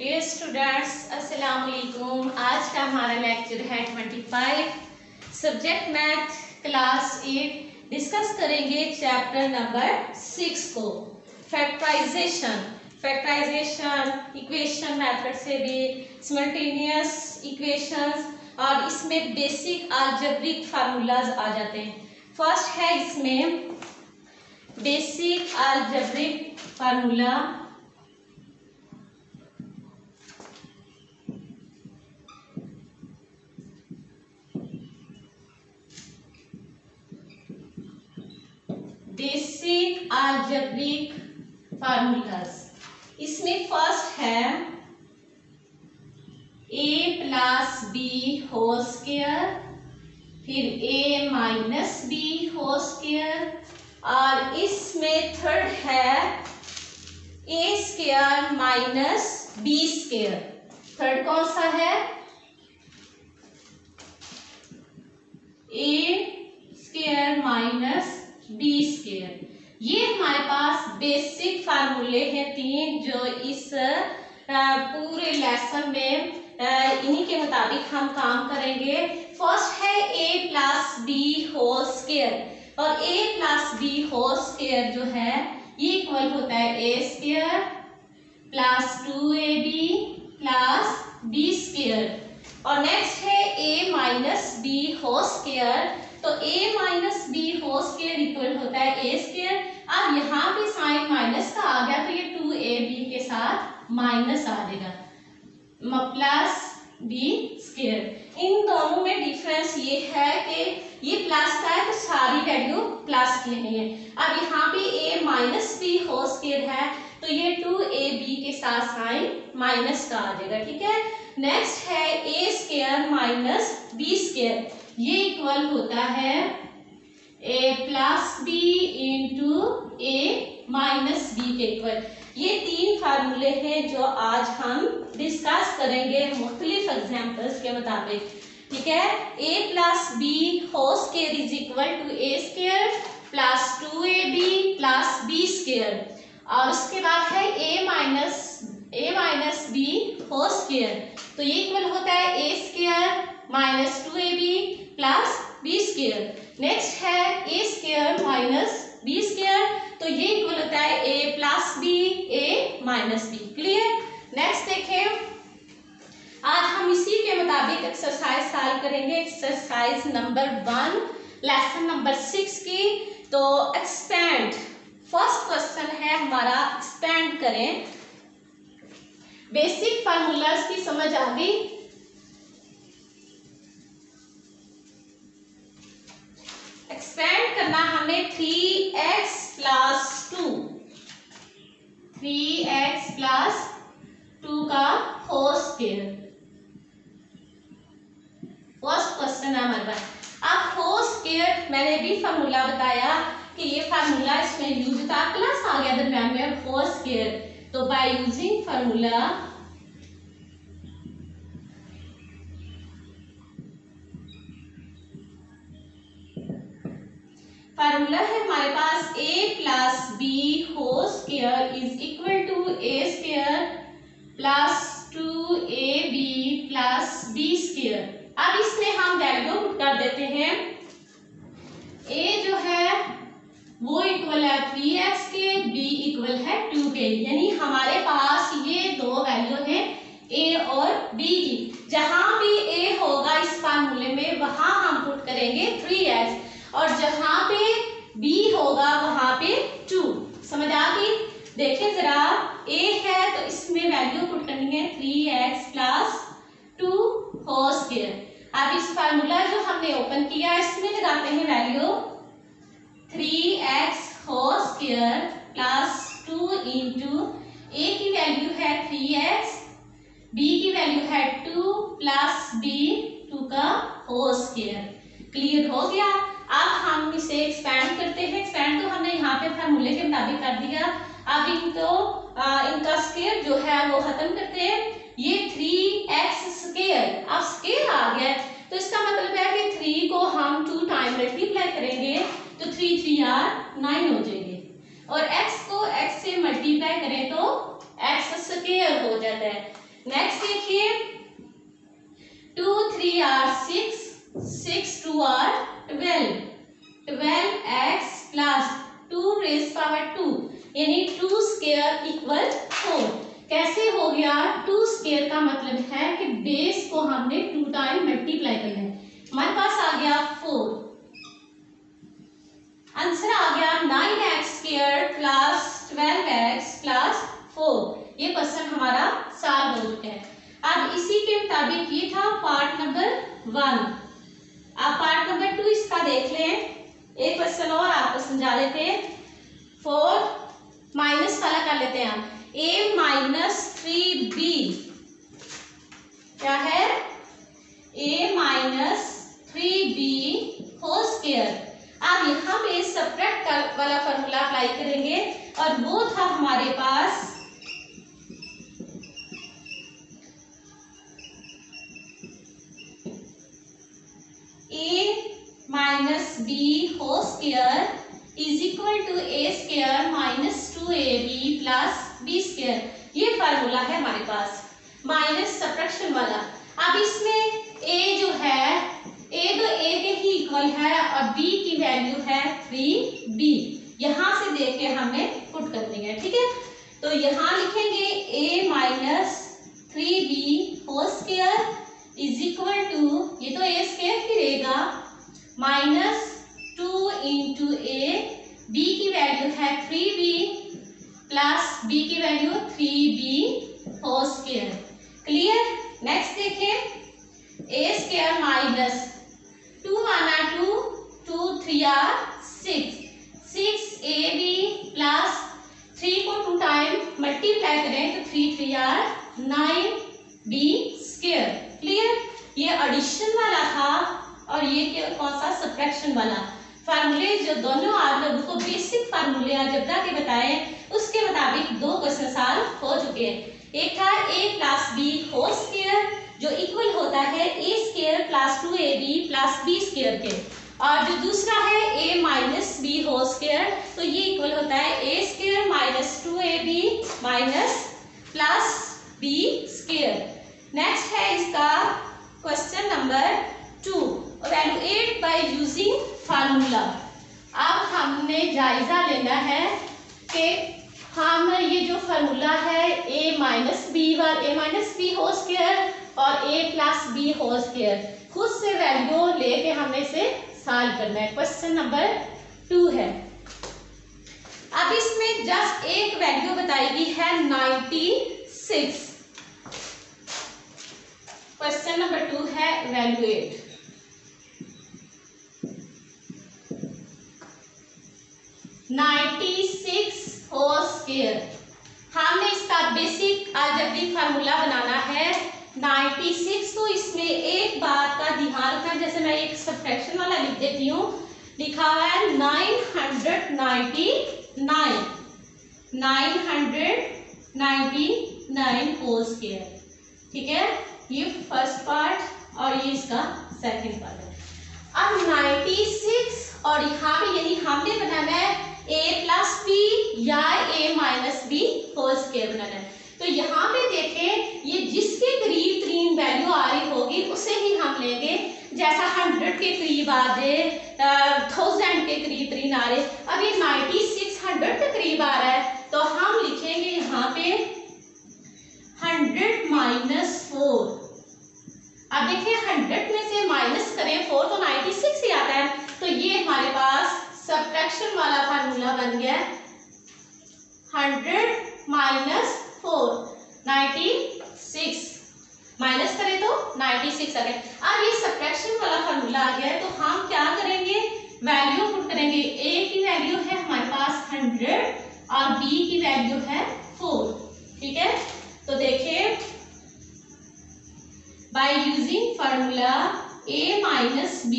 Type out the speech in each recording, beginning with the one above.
Dear students, अस्सलाम वालेकुम। आज का हमारा लेक्चर है 25, सब्जेक्ट मैथ क्लास 8। डिस्कस करेंगे चैप्टर नंबर 6 को, फैक्टराइजेशन। इक्वेशन मेथड से भी, सिमल्टेनियस इक्वेशंस, और इसमें बेसिक अलजेब्रिक फार्मूलाज आ जाते हैं। फर्स्ट है इसमें basic algebraic formula. Basic algebraic formulas, इसमें फर्स्ट है a plus B whole square, फिर a minus B whole square, और इसमें थर्ड है a square minus B square. Third कौन सा है? a square minus B square. ये हमारे पास बेसिक फार्मूले हैं तीन, जो इस पूरे लेसन में इन्हीं के मुताबिक हम काम करेंगे। फर्स्ट है a plus B whole square, और a plus B whole square जो है ये इक्वल होता है a square plus 2ab plus b square. और नेक्स्ट है a minus B whole square, तो a minus B whole square equal होता है a स्क्वायर। अब यहाँ पे साइन माइनस का आ गया, तो ये 2ab के साथ माइनस आ जाएगा प्लस बी स्क्वायर। इन दोनों में डिफरेंस ये है कि ये प्लस का है तो सारी वैल्यू प्लस की नहीं है। अब यहाँ पे a minus B whole square है, तो ये 2ab के साथ साइन माइनस का आ जाएगा। ठीक है, नेक्स्ट है a square minus B square, ये इक्वल होता है a plus B into a minus B के इक्वल। ये तीन फार्मूले हैं जो आज हम डिस्कस करेंगे मुख्तलिफ एग्जांपल्स के मुताबिक। ठीक है, a plus B whole square is equal to a square plus 2ab plus b square, और उसके बाद है a minus B whole square, तो ये इक्वल होता है a square minus 2ab plus b square. Next है a square minus b square, तो ये इक्वल होता है a plus B a minus B. Clear? Next देखें, आज हम इसी के मुताबिक एक्सरसाइज सॉल्व करेंगे, एक्सरसाइज नंबर 1 लेसन नंबर 6 की। तो एक्सपेंड, फर्स्ट क्वेश्चन है हमारा, एक्सपेंड करें। बेसिक फार्मूलाज की समझ आ गई? एक्सपेंड करना हमें 3x प्लस 2 का होल स्क्वायर, फर्स्ट क्वेश्चन है हमारे पास। अब होल स्क्वायर मैंने भी फार्मूला बताया कि ये फार्मूला इसमें यूज था, प्लस आ गया दरम्यान में होल स्क्वायर, तो बाय यूजिंग फार्मूला है हमारे पास a plus B whole square is equal to a square plus 2ab plus b square. अब इसमें हम वैल्यू पुट कर देते हैं। a जो है वो इक्वल है 3x के, b इक्वल है 2 के, यानी हमारे पास ये दो वैल्यू है a और b की। जहां भी a होगा इस फार्मूले में वहां हम पुट करेंगे 3x, और जहां पे b होगा वहां पे 2। समझ आ गई? देखिए जरा, a है तो इसमें वैल्यू पुट करनी है 3x प्लस 2 होल स्क्वायर। अब इस फार्मूला जो हमने ओपन किया इसमें लगाते हैं value 3x whole square plus 2 into a की वैल्यू है 3x, b की वैल्यू है 2 प्लस b 2 का होल स्क्वायर। क्लियर हो गया? अब हम इसे एक्सपेंड करते हैं। एक्सपेंड तो हमने यहाँ पे फार्मूले के मुताबिक कर दिया। अब इनका स्क्वायर जो है वो खत्म करते हैं। ये 3x स्क्वायर, अब स्क्वायर आ गया, तो इसका मतलब है कि 3 को हम 2 टाइम मल्टीप्लाई करेंगे तो 3 3 9 हो जाएंगे, और x को x से मल्टीप्लाई करें तो x स्क्वायर हो जाता है। नेक्स्ट देखिए 2 3 are 6, 6 2 are 12, 12x plus 2 raise power 2 यानी 2 स्क्वायर इक्वल 4। कैसे हो गया? 2 स्क्वायर का मतलब है कि बेस को हमने 2 टाइम मल्टीप्लाई करना है। हमारे पास आ गया 4, आंसर आ गया 9x square plus 12x plus 4। ये क्वेश्चन हमारा सॉल्व हो चुका है। अब इसी के मुताबिक ये था पार्ट नंबर 1। अब पार्ट नंबर 2 इसका देख लें। एक क्वेश्चन और आपको समझा देते हैं। 4 माइनस वाला कर लेते हैं हम। a माइनस 3b क्या है? a minus 3b whole square. अब यहाँ पे सब्ट्रैक्ट वाला फॉर्मूला अप्लाई करेंगे और वो था हमारे पास a minus b whole square is equal to a square minus 2ab plus b square. ये फार्मूला है हमारे पास माइनस सब्ट्रैक्शन वाला। अब इसमें a जो है a तो a के ही इक्वल है और b की वैल्यू है 3b। यहां से देख के हमें पुट कर देंगे, ठीक है। तो यहां लिखेंगे a minus 3b whole square is equal to, ये तो a स्क्वायर ही रहेगा, माइनस 2 इंटू a, b की वैल्यू है 3b प्लस b की वैल्यू 3b whole square. Clear? Next देखें a स्क्वायर माइनस 2 माना 2, 2 3 आर 6, 6ab प्लस 3 को 2 टाइम मल्टीप्लाई करें तो 3 3 आर 9b स्क्वायर। क्लियर? ये एडिशन वाला था और ये कौन सा? सब्ट्रैक्शन वाला। फार्मूले जो दोनों आप लोगों को बेसिक फार्मूले अलजेब्रा के बताए उसके मुताबिक 2 क्वेश्चन सॉल्व हो चुके हैं। एक था a plus b whole square जो इक्वल होता है a square plus 2ab plus b square के, और जो दूसरा है a minus b whole square, तो ये इक्वल होता है a square minus 2ab minus plus b square. Next है इसका question number 2, evaluate by using formula. अब हमने जायजा लेना है कि हम ये जो फार्मूला है a minus B whole square और a plus B whole square, खुद से वैल्यू लेके हमने इसे सॉल्व करना है। क्वेश्चन नंबर 2 है। अब इसमें जस्ट एक वैल्यू बताई गई है 96। क्वेश्चन नंबर 2 है इवैल्यूएट। 96 whole square. हमने इसका बेसिक अलजेब्रिक फार्मूला बनाना है 96। तो इसमें एक बात का ध्यान रखना, जैसे मैं एक सब्ट्रैक्शन वाला लिख देती हूँ, लिखा हुआ है 999 होल स्क्वायर। ठीक है, ये फर्स्ट पार्ट और ये इसका सेकंड पार्ट है। अब 96 और यहाँ पे यदि हमने बनाना है a प्लस बी या a minus B whole square बनाना है, तो यहाँ पे देखें ये जिसके करीब तरीन वैल्यू आ रही होगी उसे ही हम लेंगे। जैसा 100 के करीब आ जाए, 1000 के करीब तरीन आ रहे, अब ये 96 100 के करीब आ रहा है, तो हम लिखेंगे यहाँ पे 100 माइनस 4। अब देखिए 100 में से माइनस करें 4 तो 96 ही आता है, तो ये हमारे पास सब्ट्रैक्शन वाला फार्मूला बन गया 100 माइनस 4 96, माइनस करें तो 96 आ गया। अब ये सब्ट्रैक्शन वाला फार्मूला आ गया है, तो हम क्या करेंगे, वैल्यू पुट करेंगे। a की वैल्यू है हमारे पास 100 और b की वैल्यू है 4। ठीक है, तो देखिए by using formula a minus b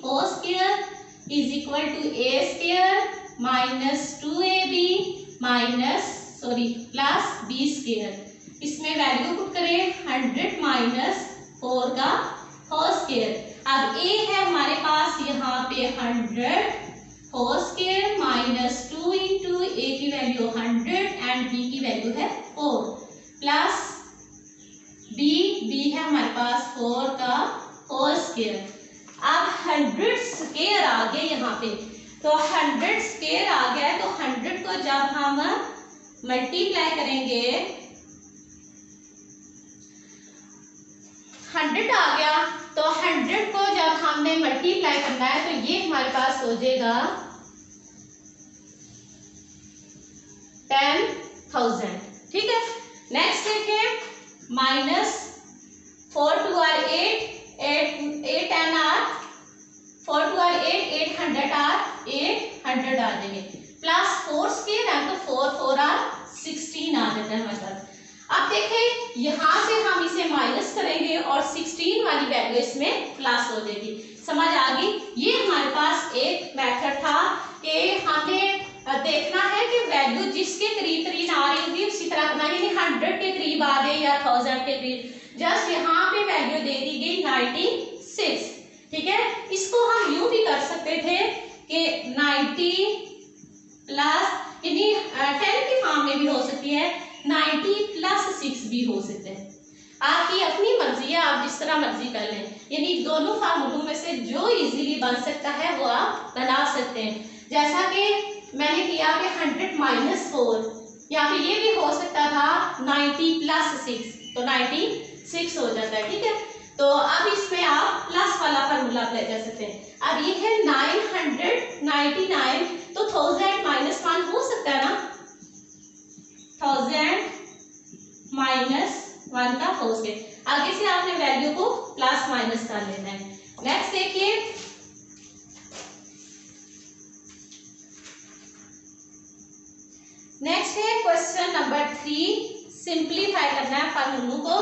whole square is equal to a square minus 2ab minus plus b square. इसमें वैल्यू पुट करें 100 माइनस 4 का होल स्क्वायर। अब a है हमारे पास यहाँ पे 100 whole square minus 2 into a की वैल्यू 100 एंड b की वैल्यू है 4 प्लस बी है हमारे पास 4 का होल स्क्वायर। अब 100 स्क्वायर आ गए यहाँ पे, तो 100 स्क्वायर आ गया तो 100 को जब हम मल्टीप्लाई करेंगे, 100 आ गया तो 100 को जब हमने मल्टीप्लाई करना है तो ये हमारे पास हो जाएगा 10,000। ठीक है, नेक्स्ट देखें, minus 4 2 are 8, 8 10 are 4 2 are 8, 800 are 800 आ जाएंगे, प्लस 4 स्क्वायर है तो 4 4 आर 16 आ जाता है हमारे पास। अब देखें यहाँ से हम इसे माइनस करेंगे और 16 वाली वैल्यू इसमें प्लस हो जाएगी। समझ आ गई? ये हमारे पास एक मेथड था कि हमें देखना है कि वैल्यू जिसके करीब करीब आ रही होगी उसी तरह करना, यानी 100 के करीब आ जाए या 1000 के करीब। जस्ट यहाँ पे वैल्यू दे दी गई 96। ठीक है, इसको हम यूं भी कर सकते थे कि 90 प्लस, यानी 10 की फॉर्म में भी हो सकती है, 90 प्लस 6 भी हो सकते हैं। आपकी अपनी मर्जी है, आप जिस तरह मर्जी कर लें, यानी दोनों फार्मूलों में से जो इजीली बन सकता है वो आप बना सकते हैं। जैसा कि मैंने किया कि 100 माइनस 4, यहाँ पे ये भी हो सकता था 90 प्लस 6, तो 96 हो जाता है। ठीक है, तो अब इसमें आप प्लस वाला फार्मूला अप्लाई कर सकते हैं। अब ये है 999, तो 1000 माइनस 1 हो सकता है ना, 1000 माइनस 1 का होल स्क्वायर। आगे से आपने वैल्यू को प्लस माइनस कर लेना है। नेक्स्ट देखिए, नेक्स्ट है क्वेश्चन नंबर 3, सिंप्लीफाई करना है फार्मूलों को।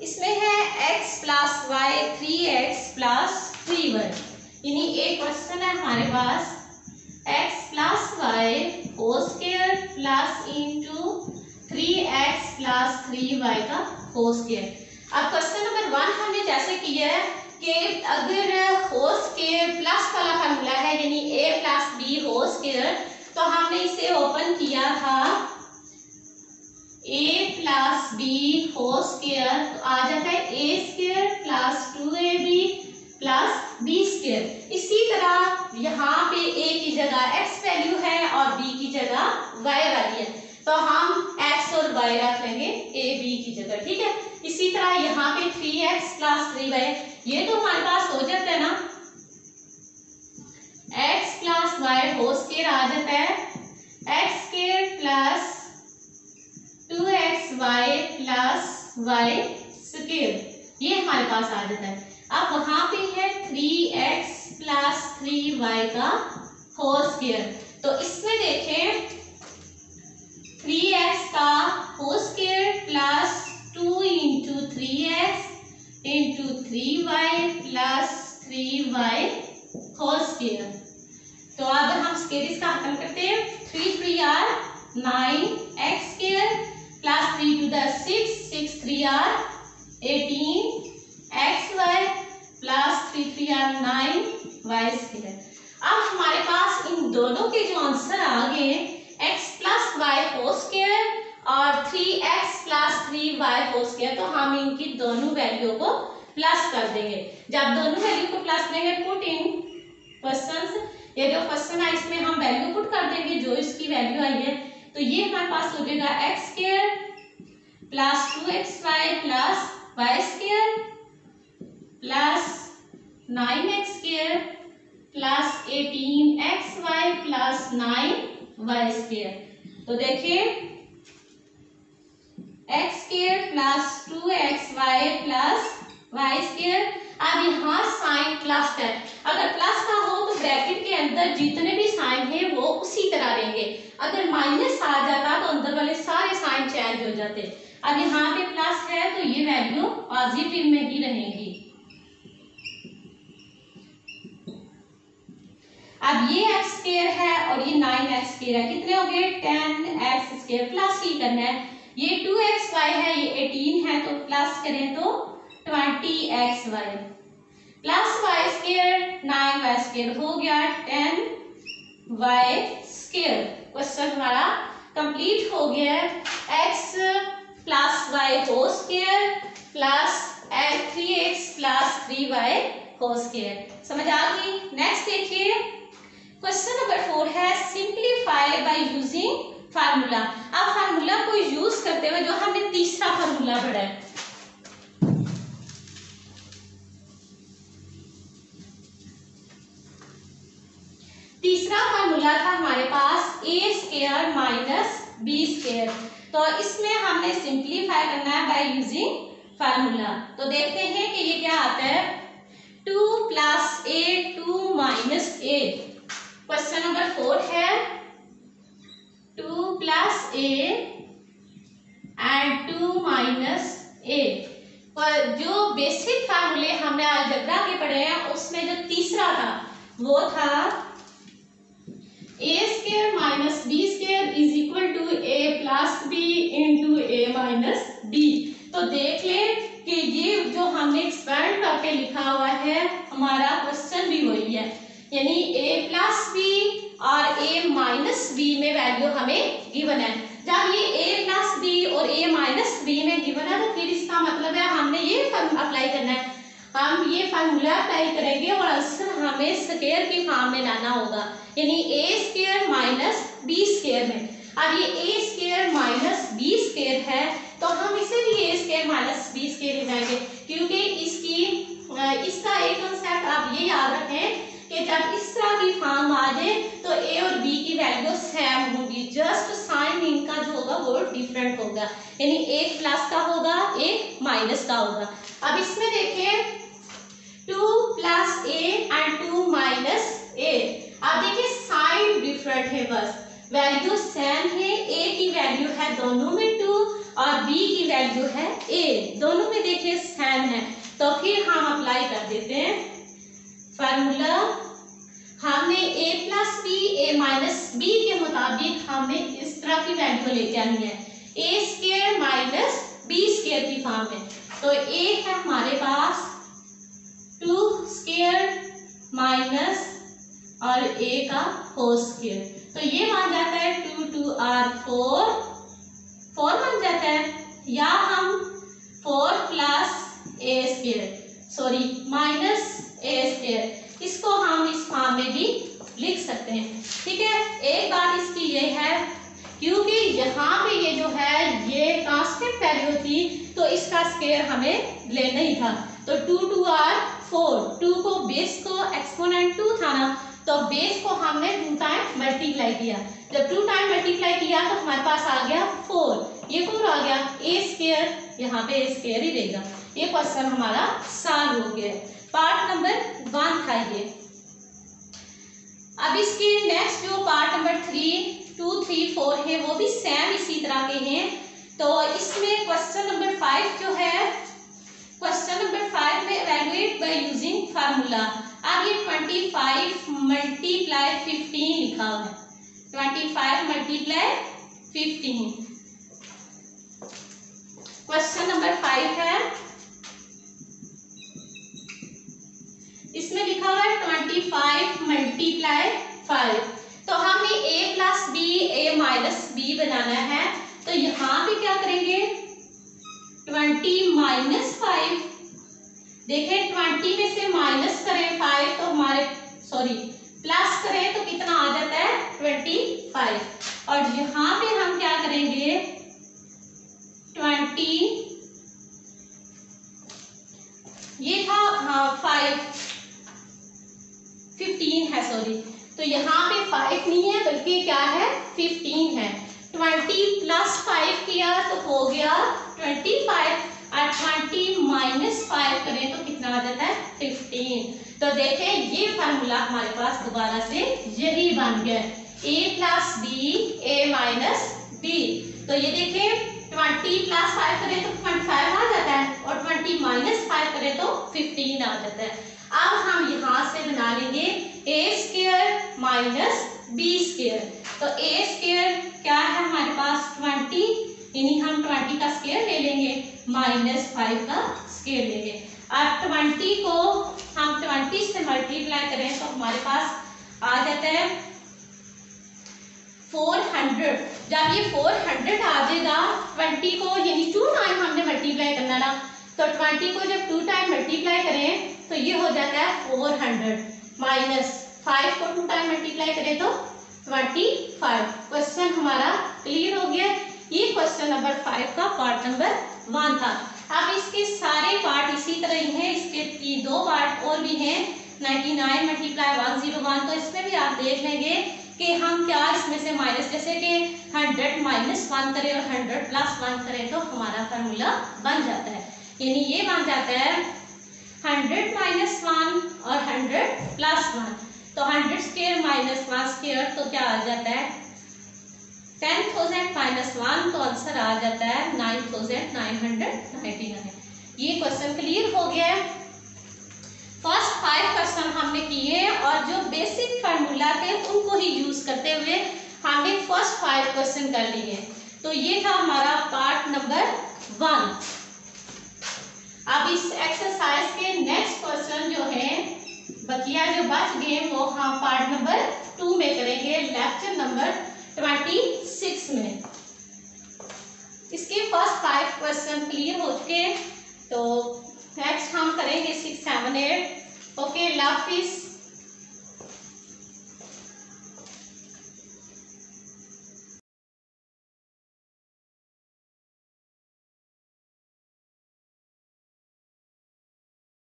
इसमें है x plus Y 3x plus 3y, यानी एक क्वेश्चन है हमारे पास x plus Y whole square plus into 3x plus 3y का होल स्क्वायर। अब क्वेश्चन नंबर 1 हमने जैसे किया है कि अगर होल स्क्वायर प्लस वाला फार्मूला है, यानी a plus B whole square, तो हमने इसे ओपन किया था a plus B whole square, तो आ जाता है a square plus 2ab plus b square. इसी तरह यहाँ पे a की जगह x वैल्यू है और b की जगह y वैल्यू है, तो हम x और y रख लेंगे a b की जगह। ठीक है, इसी तरह यहाँ पे 3x प्लस 3y, ये तो हमारे पास हो जाता है ना, x plus Y whole square आ जाता है x square plus 2xy plus y square, ये हमारे पास आ जाता है। अब वहां पे है 3x प्लस 3y का होल स्क्वायर, तो इसमें देखें 3x का whole square plus 2 into 3x into 3y plus 3y whole square. तो अब हम स्क्वायर इसका खत्म करते हैं, 3 3 are 9x square plus 3 to the 6, 6 3 are 18xy plus 3 3 are 9y square. अब हमारे पास इन दोनों के जो आंसर आ गए x plus Y whole square और 3x plus 3y whole square, तो हम इनकी दोनों वैल्यू को प्लस कर देंगे। जब दोनों वैल्यू को प्लस देंगे, पुट इन क्वेश्चंस, ये जो क्वेश्चन है इसमें हम वैल्यू पुट कर देंगे जो इसकी वैल्यू आई है, तो ये हमारे पास हो जाएगा x square plus 2xy plus y square plus 9x square plus 18xy plus 9y square. तो देखिए x square plus 2xy plus y square. अब यहाँ साइन प्लस है, अगर प्लस का हो तो ब्रैकेट के अंदर जितने भी साइन है वो उसी तरह रहेंगे, अगर माइनस आ जाता तो अंदर वाले सारे साइन चेंज हो जाते। अब यहाँ पे प्लस है तो ये वैल्यू पॉजिटिव में ही रहेगी। अब ये x स्क्वायर है और ये 9x स्क्वायर है, कितने हो गए 10x स्क्वायर, प्लस ही करना है। ये 2xy है, ये 18 है, तो प्लस करें तो 20xy plus y square 9y square हो गया 10y स्क्वायर। क्वेश्चन हमारा कंप्लीट हो गया है। x plus y whole square plus 3x plus 3y whole square. समझ आ गई। नेक्स्ट देखिए क्वेश्चन नंबर 4 है सिंप्लीफाई बाय यूजिंग फार्मूला। अब फार्मूला को यूज करते हुए जो हमने तीसरा फार्मूला पढ़ा है, तीसरा फार्मूला था हमारे पास ए स्क्वायर माइनस बी स्क्वायर। तो इसमें हमने सिंप्लीफाई करना है बाय यूजिंग फार्मूला। तो देखते हैं कि ये क्या आता है। 2 प्लस ए 2 माइनस ए। क्वेश्चन नंबर 4 है 2 प्लस ए एंड 2 माइनस ए। पर जो बेसिक फार्मूले हमने अलजेब्रा के पढ़े हैं उसमें जो तीसरा था वो था A square minus B square is equal to A plus B into A minus B. तो देख ले कि ये जो हमने एक्सपेंड करके लिखा हुआ है हमारा क्वेश्चन भी वही है, यानी ए प्लस बी और ए माइनस बी में वैल्यू हमें गिवन है। जब ये ए प्लस बी और ए माइनस बी में गिवन है तो फिर इसका मतलब है हमने ये अप्लाई करना है। हम ये फार्मूला अप्लाई करेंगे और आंसर हमें स्क्वायर की फॉर्म में लाना होगा, यानी ए स्क्वायर माइनस बी स्क्वायर में। अब ये ए स्क्वायर माइनस बी स्क्वायर है तो हम इसे भी ए स्क्वायर माइनस बी स्क्वायर ले जाएंगे, क्योंकि इसका एक कंसेप्ट आप ये याद रखें कि जब इस तरह की फॉर्म आ जाए तो ए और बी की वैल्यू सेम होगी, जस्ट साइन इनका जो होगा वो डिफरेंट होगा, यानी एक प्लस का होगा एक माइनस का होगा। अब इसमें देखिए 2 प्लस ए एंड 2 माइनस ए। अब देखिए साइन डिफरेंट है, बस वैल्यू सेम है। ए की वैल्यू है दोनों में 2 और बी की वैल्यू है ए, दोनों में देखिए सेम है। तो फिर हम अप्लाई कर देते हैं फार्मूला। हमने ए plus B A minus B के मुताबिक हमने इस तरह की वैल्यू लेके आनी है, ए स्क्वायर माइनस बी स्क्वायर की फॉर्म में। तो ए है हमारे पास 2 स्क्वायर माइनस और ए का होल स्क्वायर, तो ये बन जाता है 2 2 r 4 बन जाता है, या हम 4 प्लस ए स्क्वायर सॉरी माइनस ए स्क्वायर, इसको हम इस फॉर्म में भी लिख सकते हैं। ठीक है, एक बात इसकी ये है क्योंकि यहाँ पे ये जो है ये कांस्टेंट वैल्यू थी तो इसका स्क्वायर हमें लेना ही था। तो 2 2 r 4, 2 को बेस को एक्सपोनेंट 2 था ना, तो बेस को हमने 2 टाइम मल्टीप्लाई किया। जब 2 टाइम मल्टीप्लाई किया तो हमारे पास आ गया 4, ये 4 आ गया ए स्क्वायर, यहाँ पे ए स्क्वायर ही रहेगा। ये क्वेश्चन हमारा सॉल्व हो गया। पार्ट नंबर 1 था ये। अब इसके नेक्स्ट जो पार्ट नंबर 3 2 3 4 है वो भी सेम इसी तरह के हैं। तो इसमें क्वेश्चन नंबर 5 जो है, क्वेश्चन नंबर 5 में इवैल्यूएट बाय यूजिंग फार्मूला। अब ये 25 मल्टीप्लाई 15 लिखा हुआ है, 25 मल्टीप्लाई 15। क्वेश्चन नंबर 5 है, इसमें लिखा हुआ है 25 मल्टीप्लाई 5। तो हमने a plus B A minus B बनाना है, तो यहाँ पे क्या करेंगे 20 माइनस 5। देखें 20 में से माइनस करें 5 तो हमारे प्लस करें तो कितना आ जाता है 25। और यहाँ पे हम क्या करेंगे 20, ये था 15 है तो यहाँ पे 5 नहीं है बल्कि क्या है 15 है। 20 प्लस 5 किया तो हो गया 25 और 20 माइनस 5 करें तो कितना आ जाता है 15। तो देखें ये फार्मूला हमारे पास दोबारा से यही बन गया, a plus B A minus B. तो ये देखें 20 प्लस 5 करें तो 25 आ जाता है और 20 माइनस 5 करें तो 15 आ जाता है। अब हम यहाँ से बना लेंगे a square minus B square. तो a स्क्वायर क्या है हमारे पास 20, यानी हम 20 का स्क्वायर ले लेंगे माइनस 5 का स्केयर लेंगे। अब 20 को हम 20 से मल्टीप्लाई करें तो हमारे पास आ जाता है 400। जब ये 400 आ जाएगा 20 को, यानी 2 टाइम हमने मल्टीप्लाई करना ना, तो 20 को जब 2 टाइम मल्टीप्लाई करें तो ये हो जाता है 400 माइनस 5 को 2 टाइम मल्टीप्लाई करें तो 25। क्वेश्चन हमारा क्लियर हो गया। ये क्वेश्चन नंबर 5 का पार्ट नंबर 1 था। अब इसके सारे पार्ट इसी तरह ही हैं, इसके 2 पार्ट और भी हैं, 99 मल्टीप्लाई 101। तो इसमें भी आप देख लेंगे कि हम क्या इसमें से माइनस, जैसे कि 100 माइनस 1 करें और 100 प्लस 1 करें तो हमारा फार्मूला बन जाता है। यानी ये बन जाता है 100 माइनस 1 और 100 प्लस 1। तो 100 स्क्वायर माइनस 1 स्क्वायर तो क्या आ जाता है 10,000 माइनस 1, तो आंसर आ जाता है 9,999। ये क्वेश्चन क्लियर हो गया है। फर्स्ट 5 क्वेश्चन हमने किए और जो बेसिक फार्मूला थे उनको ही यूज करते हुए हमने फर्स्ट 5 क्वेश्चन कर लिए। तो ये था हमारा पार्ट नंबर 1। अब इस एक्सरसाइज के नेक्स्ट क्वेश्चन जो है बकिया जो बच गए वो हम पार्ट नंबर 2 में करेंगे, लेक्चर नंबर